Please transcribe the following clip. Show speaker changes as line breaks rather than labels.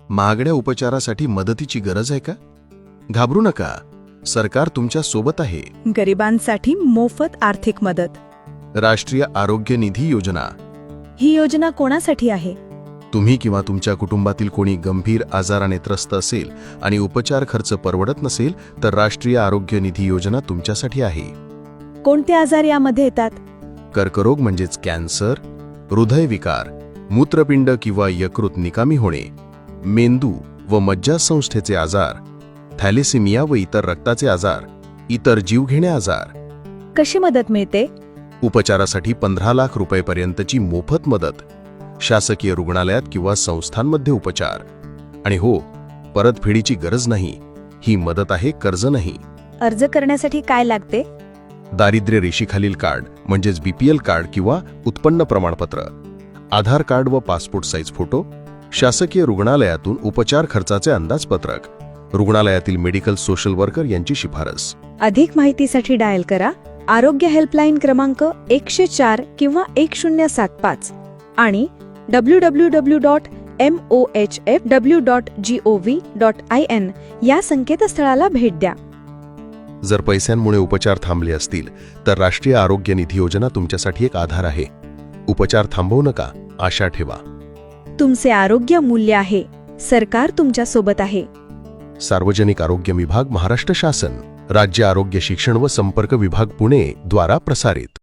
महागड्या उपचारासाठी मदतीची गरज आहे का? घाबरू नका, सरकार तुमच्या सोबत आहे.
गरिबांसाठी मोफत आर्थिक मदत.
राष्ट्रीय आरोग्य निधी योजना.
ही योजना कोणासाठी आहे?
तुम्ही किंवा तुमच्या कुटुंबातील कोणी गंभीर आजाराने त्रस्त असेल आणि उपचार खर्च परवडत नसेल तर राष्ट्रीय आरोग्य निधी योजना तुमच्यासाठी आहे.
कोणते आजार यामध्ये येतात?
कर्करोग म्हणजेच कॅन्सर, हृदयविकार, मूत्रपिंड किंवा यकृत निकामी होणे, मेंदू व मज्जासंस्थेचे आजार, थॅलेसेमिया व इतर रक्ताचे आजार, इतर जीवघेणे आजार.
कशी मदत मिळते?
उपचारासाठी 15 लाख रुपयेपर्यंतची मोफत मदत, शासकीय रुग्णालयात किंवा संस्थांमध्ये उपचार. आणि हो, परतफेडीची गरज नाही. ही मदत आहे, कर्ज नाही.
अर्ज करण्यासाठी काय लागते?
दारिद्र्य रेषेखालील कार्ड म्हणजेच BPL कार्ड किंवा उत्पन्न प्रमाणपत्र, आधार कार्ड व पासपोर्ट साईज फोटो, शासकीय रुग्णालयातून उपचार खर्चाचे अंदाजपत्रक, रुग्णालयातील मेडिकल सोशल वर्कर यांची शिफारस.
अधिक माहितीसाठी डायल करा आरोग्य हेल्पलाईन क्रमांक 104 किंवा 1075 आणि www.mohfw.gov.in या संकेतस्थळाला भेट द्या.
जर पैशांमुळे उपचार थांबले असतील तर राष्ट्रीय आरोग्य निधी योजना तुमच्यासाठी एक आधार आहे. उपचार थांबवू नका, आशा ठेवा.
तुमचे आरोग्य मूल्य आहे. सरकार तुमच्या सोबत आहे.
सार्वजनिक आरोग्य विभाग, महाराष्ट्र शासन, राज्य आरोग्य शिक्षण व संपर्क विभाग, पुणे द्वारा प्रसारित.